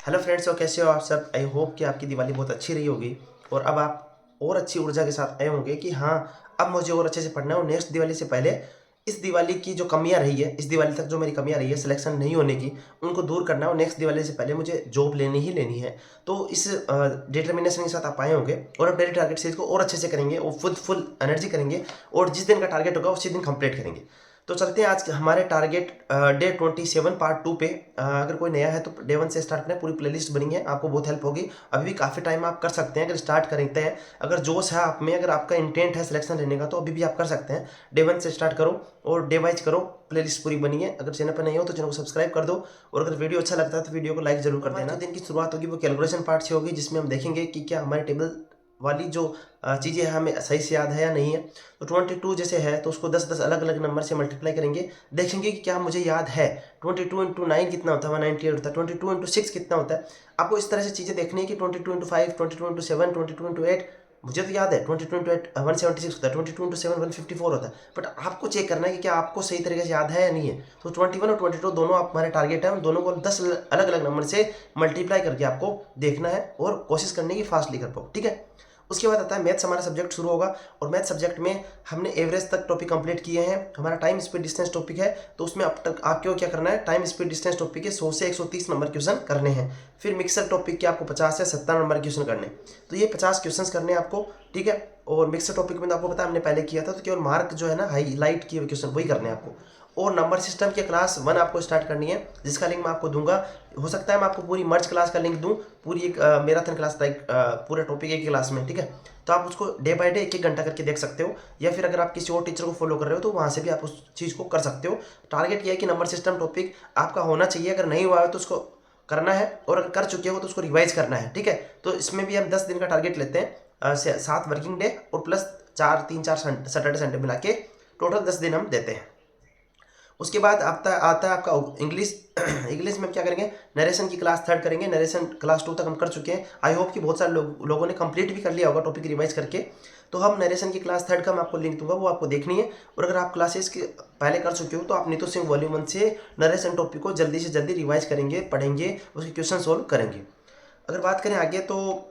Hello friends, और कैसे हो आप सब। आई होप कि आपकी दिवाली बहुत अच्छी रही होगी और अब आप और अच्छी ऊर्जा के साथ आए होंगे कि हाँ, अब मुझे और अच्छे से पढ़ना है और नेक्स्ट दिवाली से पहले इस दिवाली की जो कमियां रही है, इस दिवाली तक जो मेरी कमियां रही है सिलेक्शन नहीं होने की, उनको दूर करना है और नेक्स्ट दिवाली से पहले मुझे जॉब लेनी ही लेनी है। तो इस डिटर्मिनेशन के साथ आप आए होंगे और अब डेली टारगेट सीरीज को और अच्छे से करेंगे और फुल एनर्जी करेंगे और जिस दिन का टारगेट होगा उसी दिन कंप्लीट करेंगे। तो चलते हैं आज हमारे टारगेट डे 27 पार्ट 2 पे। अगर कोई नया है तो डे 1 से स्टार्ट करें, पूरी प्लेलिस्ट बनी है, आपको बहुत हेल्प होगी। अभी भी काफ़ी टाइम आप कर सकते हैं अगर स्टार्ट करते हैं, अगर जोश है आप में, अगर आपका इंटेंट है सिलेक्शन लेने का तो अभी भी आप कर सकते हैं। डे 1 से स्टार्ट करो और डे वाइज करो, प्लेलिस्ट पूरी बनी है। अगर चैनल पर नहीं हो तो चैनल को सब्सक्राइब कर दो और अगर वीडियो अच्छा लगता है तो वीडियो को लाइक जरूर कर देना। दिन की शुरुआत होगी वो कैलकुलेशन पार्ट से होगी, जिसमें हम देखेंगे कि क्या हमारे टेबल वाली जो चीज़ें हैं हमें सही से याद है या नहीं है। तो 22 जैसे है तो उसको 10 10 अलग अलग नंबर से मल्टीप्लाई करेंगे, देखेंगे कि क्या मुझे याद है। 22 इंटू 9 कितना होता है, 198 होता है। 22 इंटू 6 कितना होता है। आपको इस तरह से चीज़ें देखनी है कि 22 इंटू 5, 22 इंटू 7, 22 इंटू 8, मुझे तो याद है 22 इंटू 8 176 होता है, 22 इंटू 7 154 होता है। बट आपको चेक करना है कि क्या आपको सही तरीके से याद है या नहीं है। तो 21 और 22 दोनों आप हमारे टारगेट है, उन दोनों को 10 अलग अलग नंबर से मल्टीप्लाई करके आपको देखना है और कोशिश करने की फास्टली कर पाओ, ठीक है। उसके बाद आता है मैथ्स, हमारा सब्जेक्ट शुरू होगा और मैथ सब्जेक्ट में हमने एवरेज तक टॉपिक कंप्लीट किए हैं। हमारा टाइम स्पीड डिस्टेंस टॉपिक है, तो उसमें अब तक आपको क्या करना है, टाइम स्पीड डिस्टेंस टॉपिक के 100 से 130 नंबर क्वेश्चन करने हैं। फिर मिक्सर टॉपिक के आपको 50 से 70 नंबर क्वेश्चन करने, तो ये 50 क्वेश्चन करने हैं आपको, ठीक है। और मिक्सर टॉपिक में तो आपको पता हमने पहले किया था, तो केवल मार्क जो है ना हाईलाइट किए हुए क्वेश्चन वही करने हैं आपको। और नंबर सिस्टम की क्लास 1 आपको स्टार्ट करनी है, जिसका लिंक मैं आपको दूंगा। हो सकता है मैं आपको पूरी मर्ज क्लास का लिंक दूं, पूरी एक मैराथन क्लास टाइप पूरे टॉपिक एक ही क्लास में, ठीक है। तो आप उसको डे बाय डे एक एक घंटा करके देख सकते हो, या फिर अगर आप किसी और टीचर को फॉलो कर रहे हो तो वहाँ से भी आप उस चीज़ को कर सकते हो। टारगेट ये है कि नंबर सिस्टम टॉपिक आपका होना चाहिए, अगर नहीं हुआ है तो उसको करना है और अगर कर चुके हो तो उसको रिवाइज करना है, ठीक है। तो इसमें भी हम 10 दिन का टारगेट लेते हैं, 7 वर्किंग डे और प्लस 3-4 सैटरडे संडे मिला के टोटल 10 दिन हम देते हैं। उसके बाद आता है आपका इंग्लिश। इंग्लिश में क्या करेंगे, नरेशन की क्लास 3 करेंगे, नरेशन क्लास 2 तक हम कर चुके हैं। आई होप कि बहुत सारे लोगों ने कंप्लीट भी कर लिया होगा टॉपिक रिवाइज करके। तो हम नरेशन की क्लास 3 का मैं आपको लिंक दूंगा, वो आपको देखनी है। और अगर आप क्लासेस के पहले कर चुके हो तो आप नीतू सिंह वॉल्यूम 1 से नरेशन टॉपिक को जल्दी से जल्दी रिवाइज करेंगे, पढ़ेंगे, उसके क्वेश्चन सोल्व करेंगे। अगर बात करें आगे तो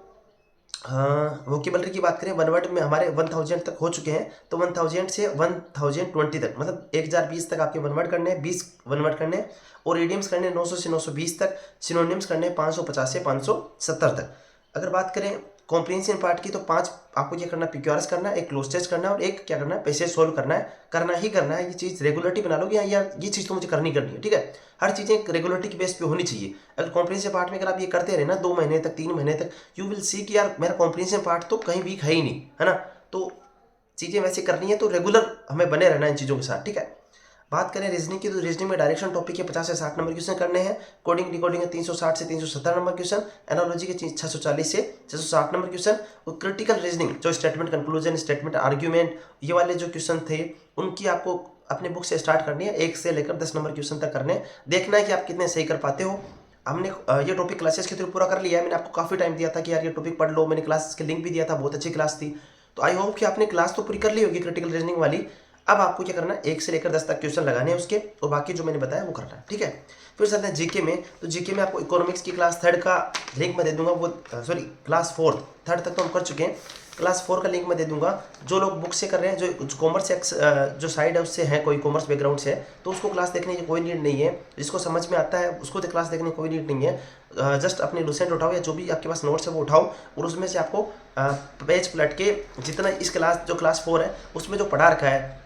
हाँ, वोकेबलरी की बात करें, वन वर्ड में हमारे 1000 तक हो चुके हैं। तो 1000 से 1020 तक, मतलब 1020 तक आपके वन वर्ड करने हैं, 20 वन वर्ड करने हैं। और इडियम्स करने 900 से 920 तक। सिनोनिम्स करने 550 से 570 तक। अगर बात करें कॉम्प्रिहेंशन पार्ट की तो 5 आपको क्या करना है, PQRS करना है, एक क्लोज टेस्ट करना है और एक क्या करना है, पैसेज सोल्व करना है। करना ही करना है, ये चीज़ रेगुलरिटी बना लो कि यार ये चीज़ तो मुझे करनी है, ठीक है। हर चीज़ें रेगुलरिटी के बेस पे होनी चाहिए। अगर कॉम्प्रिहेंशन पार्ट में अगर आप ये करते रहे ना 2 महीने तक, 3 महीने तक, यू विल सी कि यार मेरा कॉम्प्रिहेंशन पार्ट तो कहीं वीक है ही नहीं, है ना। तो चीज़ें वैसे करनी है तो रेगुलर हमें बने रहना इन चीज़ों के साथ, ठीक है। बात करें रीजनिंग की तो रीजनिंग में डायरेक्शन टॉपिक के 50 से 60 नंबर क्वेश्चन करने हैं। कोडिंग डिकोडिंग के 360 से 370 नंबर क्वेश्चन। एनालॉजी के 640 से 660 नंबर क्वेश्चन। और क्रिटिकल रीजनिंग जो स्टेटमेंट कंक्लूजन, स्टेटमेंट आर्ग्यूमेंट, ये वाले जो क्वेश्चन थे उनकी आपको अपने बुक से स्टार्ट करनी है, 1 से लेकर 10 नंबर क्वेश्चन तक करने। देखना है कि आप कितने सही कर पाते हो। हमने ये टॉपिक क्लासेस के थ्रू पूरा कर लिया है। मैंने आपको काफ़ी टाइम दिया था कि यार ये टॉपिक पढ़ लो, मैंने क्लास के लिंक भी दिया था, बहुत अच्छी क्लास थी। तो आई होप कि आपने क्लास तो पूरी कर ली होगी क्रिटिकल रीजनिंग वाली। अब आपको क्या करना है, 1 से लेकर 10 तक क्वेश्चन लगाने हैं उसके, और बाकी जो मैंने बताया वो करना है, ठीक है। फिर चलते हैं जीके में। तो जीके में आपको इकोनॉमिक्स की क्लास 3 का लिंक मैं दे दूंगा, वो सॉरी क्लास 4 3 तक तो हम कर चुके हैं। क्लास 4 का लिंक मैं दे दूंगा। जो लोग बुक से कर रहे हैं, जो कॉमर्स जो साइड है उससे है, कोई कॉमर्स बैकग्राउंड से है, तो उसको क्लास देखने की कोई नीड नहीं है। जिसको समझ में आता है उसको तो क्लास देखने की कोई नीड नहीं है। जस्ट अपनी लुसेंट उठाओ या जो भी आपके पास नोट्स है वो उठाओ, और उसमें से आपको पेज पलट के जितना इस क्लास जो क्लास 4 है उसमें जो पढ़ा रखा है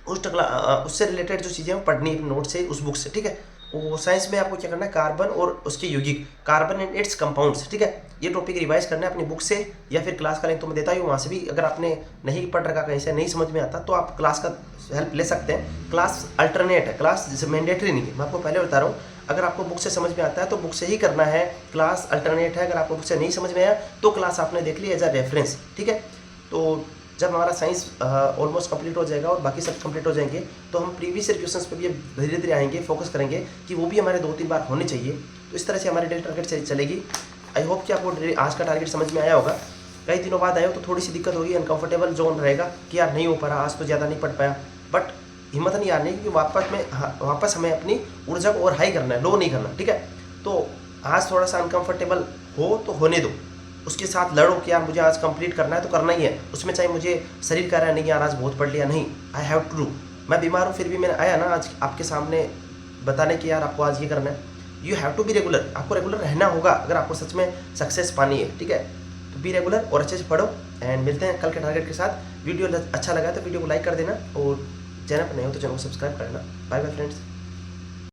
उससे रिलेटेड जो चीज़ें वो पढ़नी है नोट से, उस बुक से, ठीक है। वो साइंस में आपको क्या करना है, कार्बन और उसके यौगिक, कार्बन एंड इट्स कंपाउंड्स, ठीक है। ये टॉपिक रिवाइज करना है अपनी बुक से, या फिर क्लास का लिंक तो मैं देता ही हूँ, वहाँ से भी अगर आपने नहीं पढ़ रखा, कहीं से नहीं समझ में आता तो आप क्लास का हेल्प ले सकते हैं। क्लास अल्टरनेट है, क्लास जैसे मैंडेटरी नहीं है, मैं आपको पहले बता रहा हूँ। अगर आपको बुक से समझ में आता है तो बुक से ही करना है, क्लास अल्टरनेट है। अगर आपको बुक से नहीं समझ में आया तो क्लास आपने देख ली एज अ रेफरेंस, ठीक है। तो जब हमारा साइंस ऑलमोस्ट कंप्लीट हो जाएगा और बाकी सब कंप्लीट हो जाएंगे तो हम प्रीवियस ईयर क्वेश्चंस पे भी धीरे धीरे आएंगे, फोकस करेंगे कि वो भी हमारे 2-3 बार होने चाहिए। तो इस तरह से हमारी डेली टारगेट चलेगी। आई होप कि आपको आज का टारगेट समझ में आया होगा। कई दिनों बाद आए हो तो थोड़ी सी दिक्कत होगी, अनकंफर्टेबल जोन रहेगा कि यार नहीं हो पा रहा, आज तो ज़्यादा नहीं पढ़ पाया। बट हिम्मत नहीं हारनी, क्योंकि वापस हमें अपनी ऊर्जा को और हाई करना है, लो नहीं करना, ठीक है। तो आज थोड़ा सा अनकंफर्टेबल हो तो होने दो, उसके साथ लड़ो कि यार मुझे आज कंप्लीट करना है तो करना ही है, उसमें चाहे मुझे शरीर कह रहा है नहीं यार आज बहुत पढ़ लिया, नहीं, आई हैव टू डू। मैं बीमार हूँ फिर भी मैंने आया ना आज आपके सामने बताने कि यार आपको आज ये करना है। You have to be regular, आपको रेगुलर रहना होगा अगर आपको सच में सक्सेस पानी है, ठीक है। तो बी रेगुलर और अच्छे से पढ़ो एंड मिलते हैं कल के टारगेट के साथ। वीडियो अच्छा लगा तो वीडियो को लाइक कर देना और चैनल पर नहीं हो तो चैनल को सब्सक्राइब कर लेना। Bye bye friends.